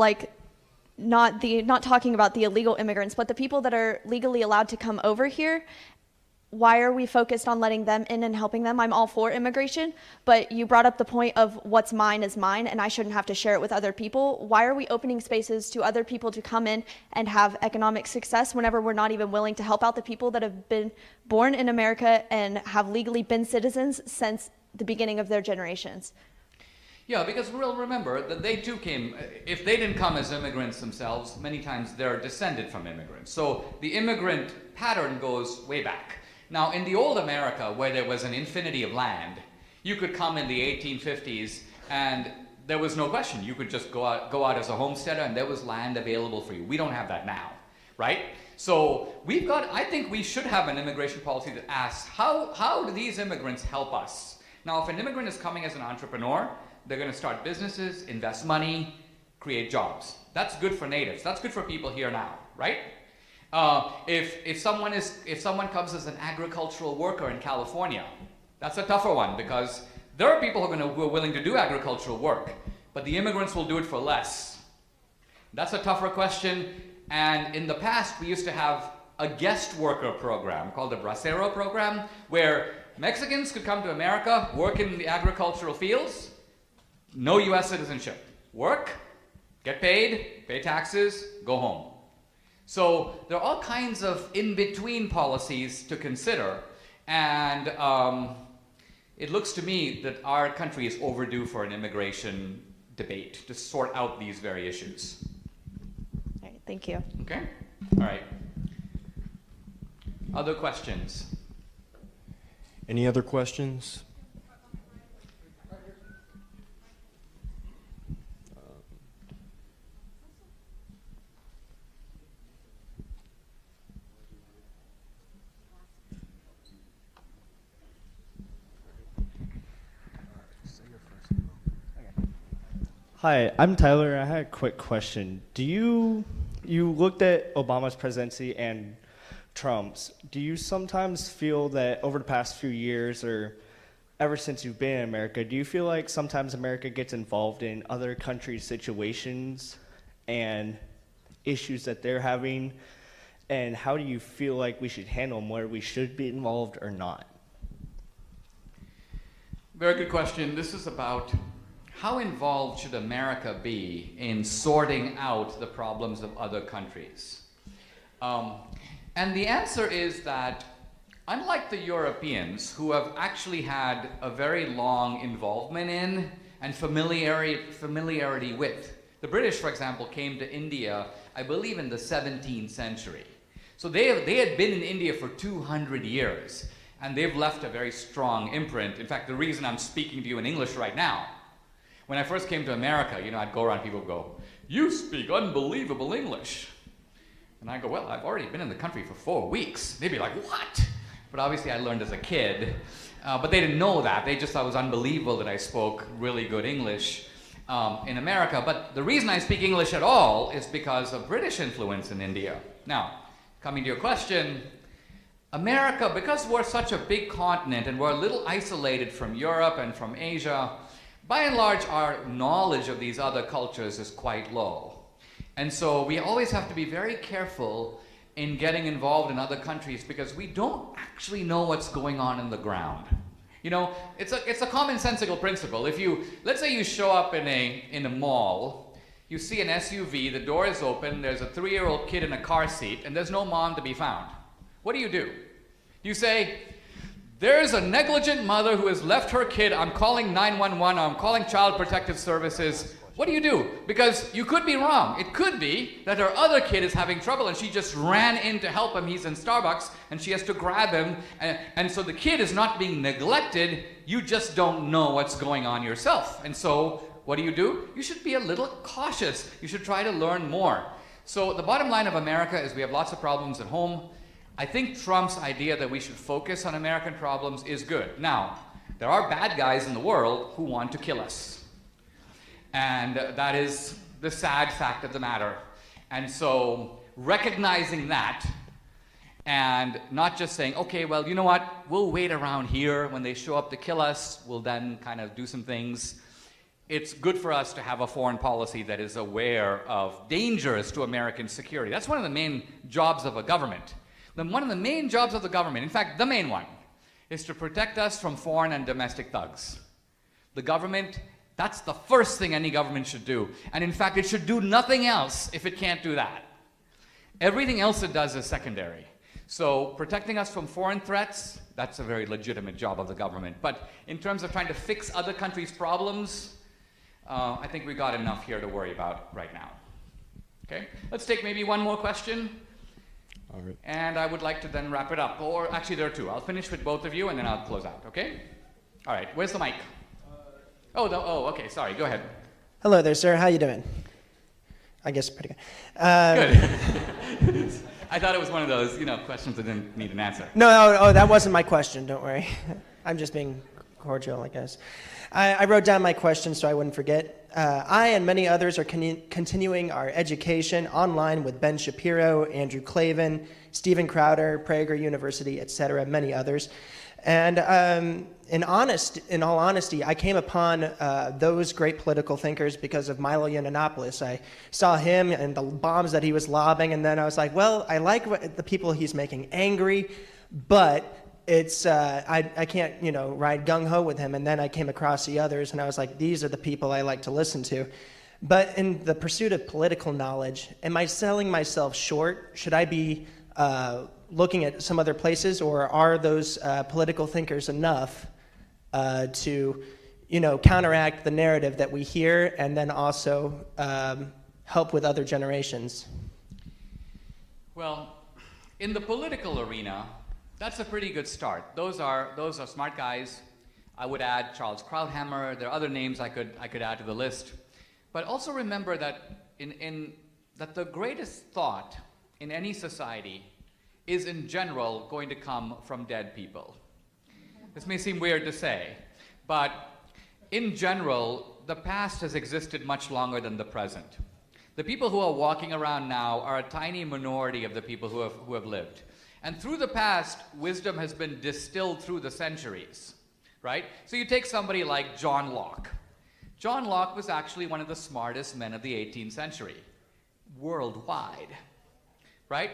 not talking about the illegal immigrants, but the people that are legally allowed to come over here, why are we focused on letting them in and helping them? I'm all for immigration, but you brought up the point of what's mine is mine and I shouldn't have to share it with other people. Why are we opening spaces to other people to come in and have economic success whenever we're not even willing to help out the people that have been born in America and have legally been citizens since the beginning of their generations? Yeah, because we'll remember that they too came, if they didn't come as immigrants themselves, many times they're descended from immigrants. So the immigrant pattern goes way back. Now, in the old America, where there was an infinity of land, you could come in the 1850s and there was no question. You could just go out as a homesteader and there was land available for you. We don't have that now, right? So I think we should have an immigration policy that asks, how do these immigrants help us? Now, if an immigrant is coming as an entrepreneur, they're going to start businesses, invest money, create jobs. That's good for natives. That's good for people here now, right? If someone comes as an agricultural worker in California, that's a tougher one because there are people who are willing to do agricultural work, but the immigrants will do it for less. That's a tougher question. And in the past, we used to have a guest worker program called the Bracero program, where Mexicans could come to America, work in the agricultural fields, no U.S. citizenship. Work, get paid, pay taxes, go home. So there are all kinds of in-between policies to consider, and it looks to me that our country is overdue for an immigration debate to sort out these very issues. All right, thank you. Okay? All right. Other questions? Any other questions? Hi, I'm Tyler. I had a quick question. You looked at Obama's presidency and Trump's. Do you sometimes feel that over the past few years or ever since you've been in America, do you feel like sometimes America gets involved in other countries' situations and issues that they're having? And how do you feel like we should handle them, whether we should be involved or not? Very good question. This is about how involved should America be in sorting out the problems of other countries? And the answer is that unlike the Europeans, who have actually had a very long involvement in and familiarity with, the British, for example, came to India, I believe, in the 17th century. So they had been in India for 200 years, and they've left a very strong imprint. In fact, the reason I'm speaking to you in English right now, when I first came to America, I'd go around, people would go, "You speak unbelievable English." And I go, "Well, I've already been in the country for 4 weeks." They'd be like, "What?" But obviously I learned as a kid. But they didn't know that. They just thought it was unbelievable that I spoke really good English in America. But the reason I speak English at all is because of British influence in India. Now, coming to your question, America, because we're such a big continent and we're a little isolated from Europe and from Asia, by and large, our knowledge of these other cultures is quite low. And so we always have to be very careful in getting involved in other countries because we don't actually know what's going on in the ground. It's a commonsensical principle. Let's say you show up in a mall, you see an SUV, the door is open, there's a 3-year-old kid in a car seat, and there's no mom to be found. What do? You say, "There's a negligent mother who has left her kid. I'm calling 911, or I'm calling Child Protective Services." What do? Because you could be wrong. It could be that her other kid is having trouble and she just ran in to help him. He's in Starbucks and she has to grab him. And so the kid is not being neglected. You just don't know what's going on yourself. And so what do? You should be a little cautious. You should try to learn more. So the bottom line of America is we have lots of problems at home. I think Trump's idea that we should focus on American problems is good. Now, there are bad guys in the world who want to kill us. And that is the sad fact of the matter. And so recognizing that and not just saying, "Okay, well, you know what? We'll wait around here. When they show up to kill us, we'll then kind of do some things." It's good for us to have a foreign policy that is aware of dangers to American security. That's one of the main jobs of a government. Then one of the main jobs of the government, in fact, the main one, is to protect us from foreign and domestic thugs. The government, that's the first thing any government should do. And in fact, it should do nothing else if it can't do that. Everything else it does is secondary. So protecting us from foreign threats, that's a very legitimate job of the government. But in terms of trying to fix other countries' problems, I think we got enough here to worry about right now. Okay, let's take maybe one more question. All right. And I would like to then wrap it up. Or actually, there are two. I'll finish with both of you, and then I'll close out, okay? All right, where's the mic? Okay, sorry, go ahead. Hello there, sir. How you doing? I guess pretty good. Good. I thought it was one of those, questions that didn't need an answer. No, that wasn't my question. Don't worry. I'm just being cordial, I guess. I wrote down my question so I wouldn't forget. I and many others are continuing our education online with Ben Shapiro, Andrew Clavin, Stephen Crowder, Prager University, etc., many others. And in all honesty, I came upon those great political thinkers because of Milo Yiannopoulos. I saw him and the bombs that he was lobbing, and then I was like, well, I like the people he's making angry, but it's I can't ride gung-ho with him. And then I came across the others, and I was like, these are the people I like to listen to. But in the pursuit of political knowledge, am I selling myself short? Should I be looking at some other places, or are those political thinkers enough to counteract the narrative that we hear, and then also help with other generations? Well, in the political arena, that's a pretty good start. Those are smart guys. I would add Charles Krauthammer. There are other names I could add to the list. But also remember that that the greatest thought in any society is in general going to come from dead people. This may seem weird to say, but in general, the past has existed much longer than the present. The people who are walking around now are a tiny minority of the people who have lived. And through the past, wisdom has been distilled through the centuries, right? So you take somebody like John Locke. John Locke was actually one of the smartest men of the 18th century, worldwide, right?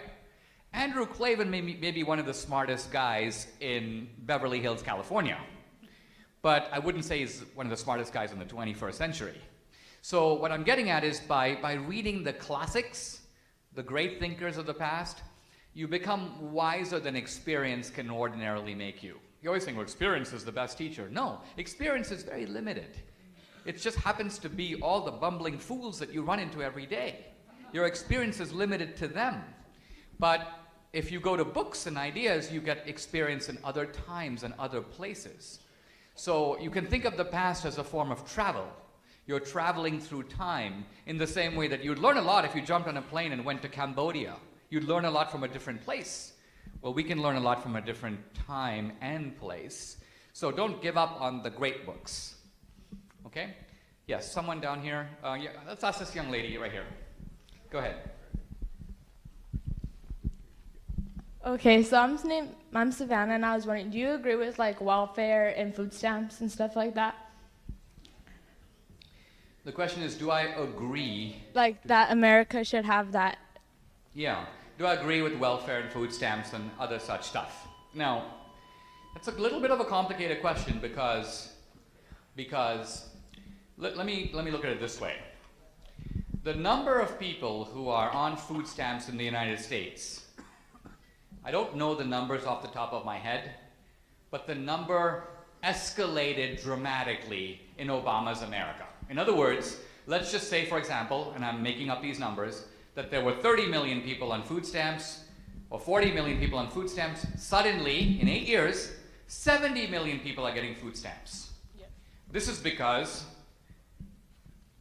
Andrew Clavin may be one of the smartest guys in Beverly Hills, California, but I wouldn't say he's one of the smartest guys in the 21st century. So what I'm getting at is by reading the classics, the great thinkers of the past, you become wiser than experience can ordinarily make you. You always think, well, experience is the best teacher. No, experience is very limited. It just happens to be all the bumbling fools that you run into every day. Your experience is limited to them. But if you go to books and ideas, you get experience in other times and other places. So you can think of the past as a form of travel. You're traveling through time in the same way that you'd learn a lot if you jumped on a plane and went to Cambodia. You'd learn a lot from a different place. Well, we can learn a lot from a different time and place. So don't give up on the great books. Okay? Yes, someone down here. Yeah, let's ask this young lady right here. Go ahead. Okay, so I'm Savannah, and I was wondering, do you agree with like welfare and food stamps and stuff like that? The question is, do I agree? Like that America should have that. Yeah. Do I agree with welfare and food stamps and other such stuff? Now, that's a little bit of a complicated question because let me look at it this way. The number of people who are on food stamps in the United States, I don't know the numbers off the top of my head, but the number escalated dramatically in Obama's America. In other words, let's just say, for example, and I'm making up these numbers, that there were 30 million people on food stamps, or 40 million people on food stamps. Suddenly, in 8 years, 70 million people are getting food stamps. Yep. This is because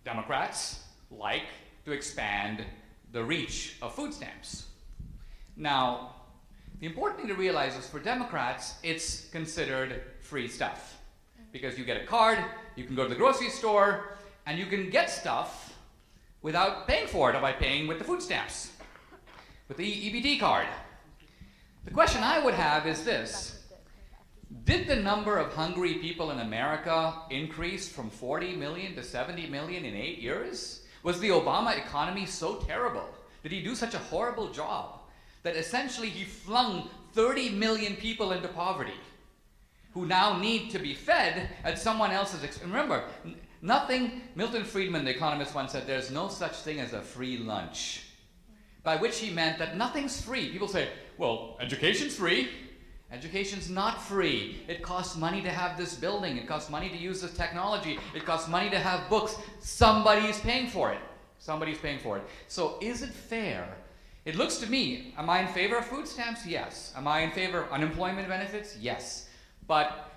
Democrats like to expand the reach of food stamps. Now, the important thing to realize is for Democrats, it's considered free stuff. Because you get a card, you can go to the grocery store, and you can get stuff without paying for it, or by paying with the food stamps, with the EBT card. The question I would have is this: did the number of hungry people in America increase from 40 million to 70 million in 8 years? Was the Obama economy so terrible? Did he do such a horrible job that essentially he flung 30 million people into poverty who now need to be fed at someone else's expense. Remember, Milton Friedman, the economist, once said, there's no such thing as a free lunch. By which he meant that nothing's free. People say, well, education's free. Education's not free. It costs money to have this building. It costs money to use this technology. It costs money to have books. Somebody's paying for it. Somebody's paying for it. So is it fair? It looks to me, am I in favor of food stamps? Yes. Am I in favor of unemployment benefits? Yes. But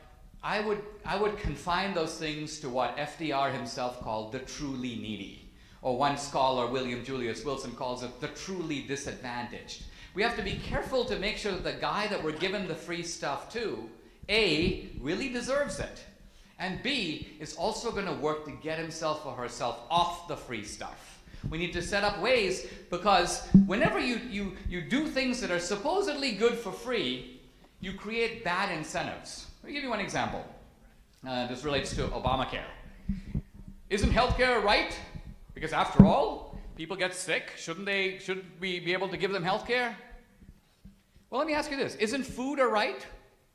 I would confine those things to what FDR himself called the truly needy. Or one scholar, William Julius Wilson, calls it the truly disadvantaged. We have to be careful to make sure that the guy that we're giving the free stuff to, A, really deserves it, and B, is also going to work to get himself or herself off the free stuff. We need to set up ways, because whenever you do things that are supposedly good for free, you create bad incentives. Let me give you one example. This relates to Obamacare. Isn't healthcare right? Because after all, people get sick. Shouldn't we be able to give them health care? Well, let me ask you this. Isn't food a right?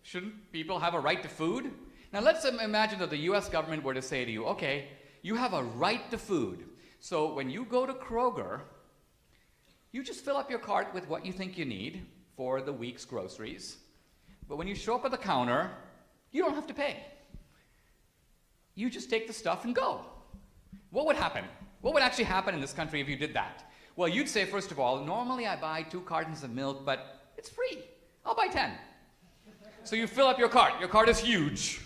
Shouldn't people have a right to food? Now, let's imagine that the U.S. government were to say to you, okay, you have a right to food. So when you go to Kroger, you just fill up your cart with what you think you need for the week's groceries. But when you show up at the counter, you don't have to pay. You just take the stuff and go. What would happen? What would actually happen in this country if you did that? Well, you'd say, first of all, normally I buy 2 cartons of milk, but it's free. I'll buy 10. So you fill up your cart. Your cart is huge.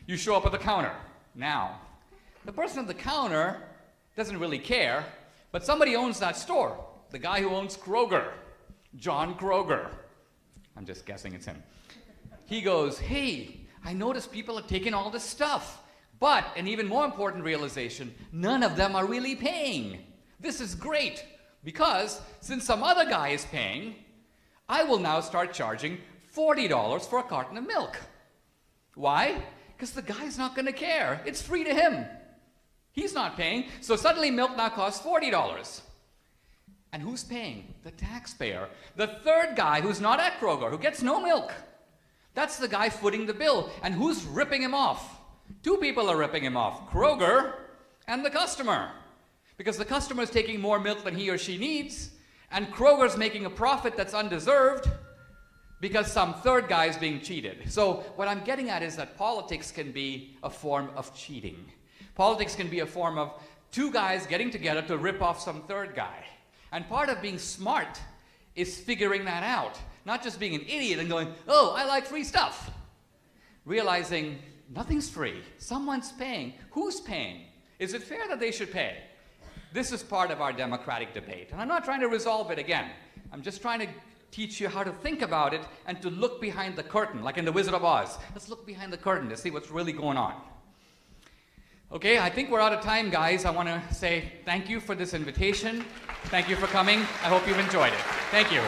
You show up at the counter. Now, the person at the counter doesn't really care, but somebody owns that store. The guy who owns Kroger, John Kroger. I'm just guessing it's him. He goes, hey, I noticed people are taking all this stuff. But, an even more important realization, none of them are really paying. This is great, because since some other guy is paying, I will now start charging $40 for a carton of milk. Why? Because the guy's not going to care. It's free to him. He's not paying, so suddenly milk now costs $40. And who's paying? The taxpayer. The third guy who's not at Kroger, who gets no milk. That's the guy footing the bill. And who's ripping him off? 2 people are ripping him off, Kroger and the customer. Because the customer is taking more milk than he or she needs, and Kroger's making a profit that's undeserved because some third guy is being cheated. So what I'm getting at is that politics can be a form of cheating. Politics can be a form of 2 guys getting together to rip off some third guy. And part of being smart is figuring that out, not just being an idiot and going, oh, I like free stuff. Realizing nothing's free. Someone's paying. Who's paying? Is it fair that they should pay? This is part of our democratic debate. And I'm not trying to resolve it again. I'm just trying to teach you how to think about it and to look behind the curtain, like in The Wizard of Oz. Let's look behind the curtain to see what's really going on. Okay, I think we're out of time, guys. I want to say thank you for this invitation. Thank you for coming. I hope you've enjoyed it. Thank you.